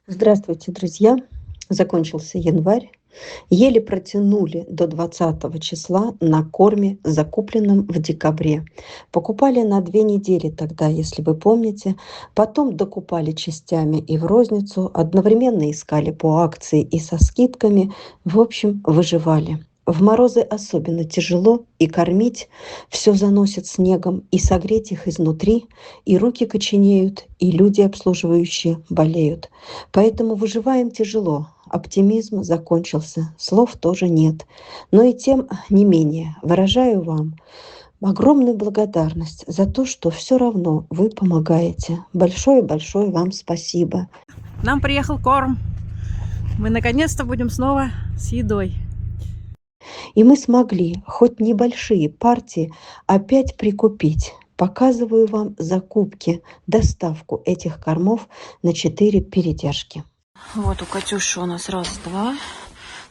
Здравствуйте, друзья! Закончился январь. Еле протянули до 20 числа на корме, закупленном в декабре. Покупали на 2 недели тогда, если вы помните. Потом докупали частями и в розницу. Одновременно искали по акции и со скидками. В общем, выживали. В морозы особенно тяжело и кормить. Все заносит снегом, и согреть их изнутри. И руки коченеют, и люди обслуживающие болеют. Поэтому выживаем тяжело. Оптимизм закончился, слов тоже нет. Но и тем не менее выражаю вам огромную благодарность за то, что все равно вы помогаете. Большое-большое вам спасибо. К нам приехал корм. Мы наконец-то будем снова с едой. И мы смогли хоть небольшие партии опять прикупить. Показываю вам закупки, доставку этих кормов на 4 передержки. Вот у Катюши у нас раз, два,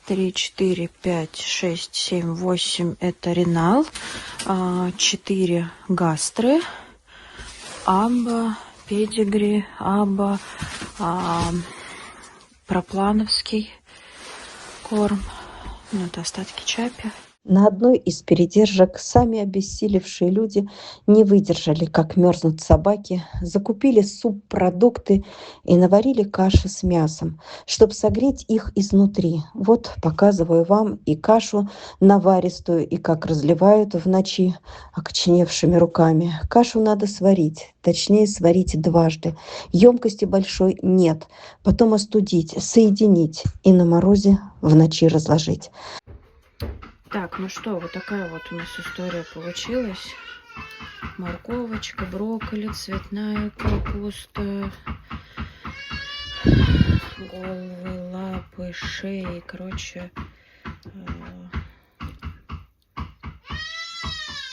3, 4, 5, 6, 7, 8. Это Ренал. 4 гастры. Амба, педигри, аба, проплановский корм. Ну, это остатки чапи. На одной из передержек сами обессилевшие люди не выдержали, как мерзнут собаки, закупили субпродукты и наварили каши с мясом, чтобы согреть их изнутри. Вот показываю вам и кашу наваристую, и как разливают в ночи окоченевшими руками. Кашу надо сварить, точнее сварить дважды. Емкости большой нет. Потом остудить, соединить и на морозе в ночи разложить. Так, ну что, вот такая вот у нас история получилась. Морковочка, брокколи, цветная капуста, головы, лапы, шеи, короче,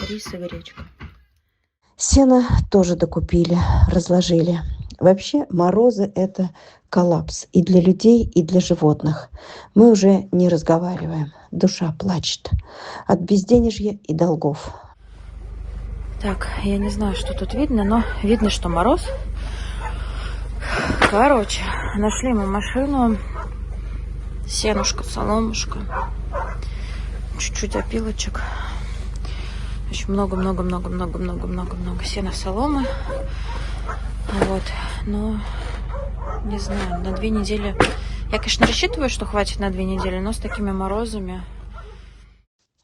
рис и гречка. Сено тоже докупили, разложили. Вообще морозы – это коллапс и для людей, и для животных. Мы уже не разговариваем, душа плачет от безденежья и долгов. Так, я не знаю, что тут видно, но видно, что мороз. Короче, нашли мы машину, сенушка, соломушка, чуть-чуть опилочек. Очень много сена, соломы. Вот, но не знаю, на 2 недели. Я, конечно, рассчитываю, что хватит на 2 недели, но с такими морозами.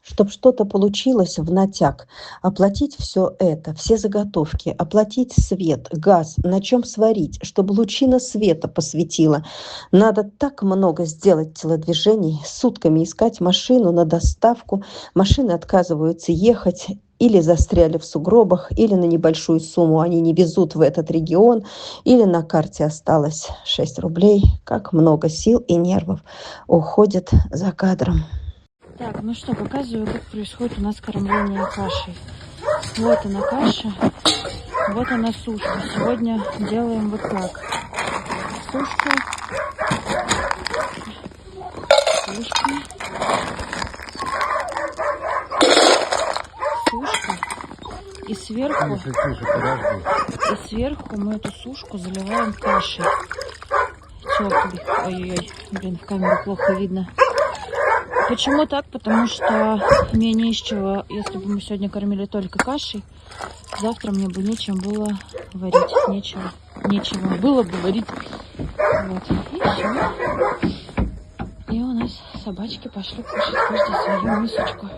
Чтобы что-то получилось в натяг, оплатить все это, все заготовки, оплатить свет, газ, на чем сварить, чтобы лучина света посветила. Надо так много сделать телодвижений, сутками искать машину на доставку. Машины отказываются ехать, или застряли в сугробах, или на небольшую сумму они не везут в этот регион, или на карте осталось 6 рублей. Как много сил и нервов уходит за кадром. Так, ну что, показываю, как происходит у нас кормление кашей. Вот она каша, вот она сушка. Сегодня делаем вот так. Сушка. Сушка. Сушка. И сверху мы эту сушку заливаем кашей. Теплый. Ой-ой-ой, блин, в камеру плохо видно. Почему так? Потому что мне не из чего. Если бы мы сегодня кормили только кашей, завтра мне бы нечем было варить. Нечего было бы варить. Вот. И все. И у нас собачки пошли кушать каждый свою мисочку.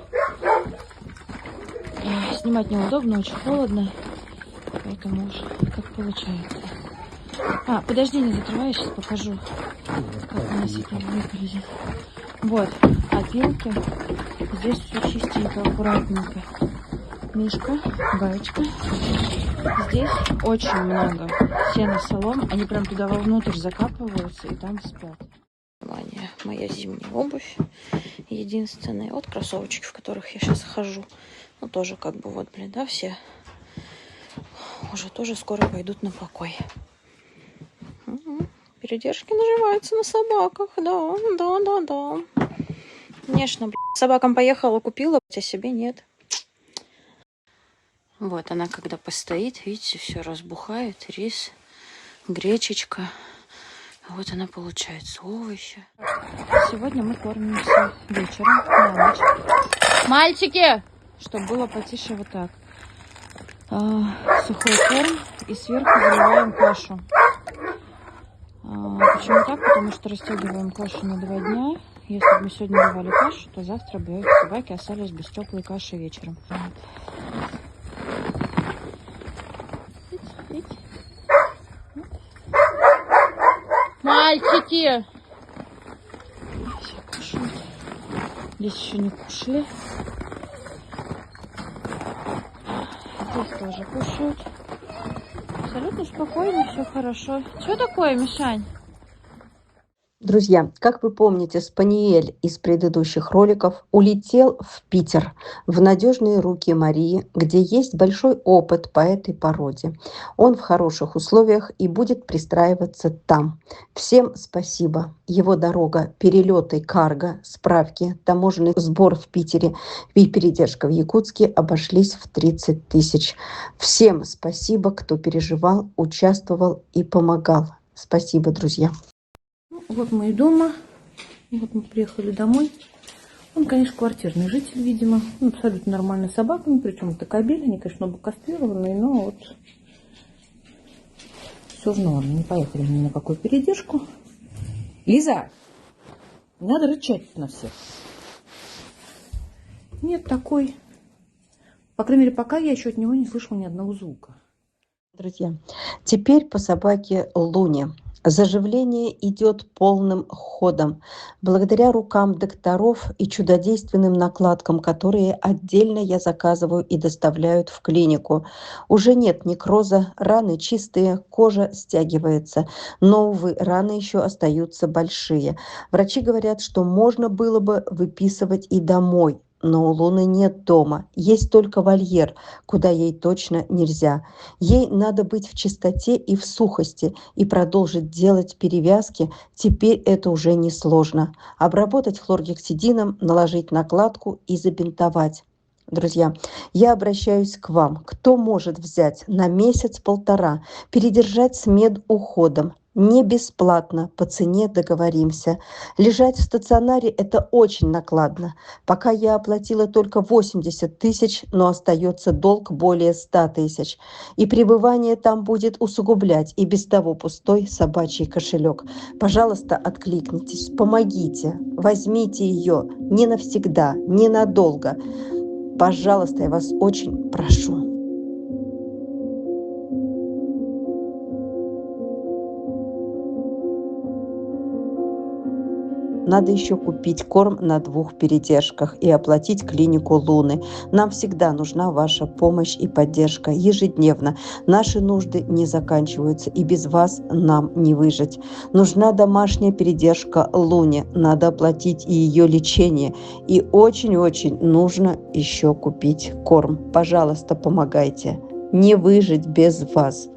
Снимать неудобно, очень холодно. Поэтому уж как получается. Подожди, не закрывай, сейчас покажу, как у нас это выглядит. Вот, опилки. Здесь все чистенько, аккуратненько. Мишка, гаечка. Здесь очень много сена, солом. Они прям туда вовнутрь закапываются и там спят. Внимание, моя зимняя обувь единственная. Вот кроссовочки, в которых я сейчас хожу. Ну, тоже как бы вот, блин, да, все уже тоже скоро пойдут на покой. Передержки наживаются на собаках, да. Конечно, собакам поехала, купила, а себе нет. Вот она, когда постоит, видите, все разбухает. Рис, гречечка, Вот она получается, овощи. Сегодня мы кормимся вечером на ночь. Мальчики! Чтобы было потише, вот так. Сухой корм и сверху заливаем кашу. Почему так? Потому что растягиваем кашу на 2 дня. Если бы мы сегодня давали кашу, то завтра бы собаки остались без теплой каши вечером. Мальчики! Все кушают. Здесь еще не кушали. Здесь тоже кушают. Абсолютно спокойно, все хорошо. Что такое, Мишань? Друзья, как вы помните, Спаниель из предыдущих роликов улетел в Питер, в надежные руки Марии, где есть большой опыт по этой породе. Он в хороших условиях и будет пристраиваться там. Всем спасибо. Его дорога, перелеты, карго, справки, таможенный сбор в Питере и передержка в Якутске обошлись в 30 тысяч. Всем спасибо, кто переживал, участвовал и помогал. Спасибо, друзья. Вот мы и дома. Вот мы приехали домой. Он, конечно, квартирный житель, видимо. Он абсолютно нормальный с собаками. Причем это кобель. Они, конечно, оба кастрированные, но вот все в норме. Не поехали ни на какую передержку. Лиза, не надо рычать на всех. Нет, такой. По крайней мере, пока я еще от него не слышала ни одного звука. Друзья, теперь по собаке Луне. Заживление идет полным ходом. Благодаря рукам докторов и чудодейственным накладкам, которые отдельно я заказываю и доставляют в клинику. Уже нет некроза, раны чистые, кожа стягивается. Но, увы, раны еще остаются большие. Врачи говорят, что можно было бы выписывать и домой. Но у Луны нет дома, есть только вольер, куда ей точно нельзя. Ей надо быть в чистоте и в сухости, и продолжить делать перевязки теперь это уже несложно. Обработать хлоргексидином, наложить накладку и забинтовать. Друзья, я обращаюсь к вам. Кто может взять на месяц-полтора, передержать с медуходом? Не бесплатно, по цене договоримся. Лежать в стационаре – это очень накладно. Пока я оплатила только 80 тысяч, но остается долг более 100 тысяч. И пребывание там будет усугублять и без того пустой собачий кошелек. Пожалуйста, откликнитесь, помогите, возьмите ее не навсегда, ненадолго. Пожалуйста, я вас очень прошу. Надо еще купить корм на 2 передержках и оплатить клинику Луны. Нам всегда нужна ваша помощь и поддержка ежедневно. Наши нужды не заканчиваются, и без вас нам не выжить. Нужна домашняя передержка Луне. Надо оплатить и ее лечение. И очень-очень нужно еще купить корм. Пожалуйста, помогайте. Не выжить без вас.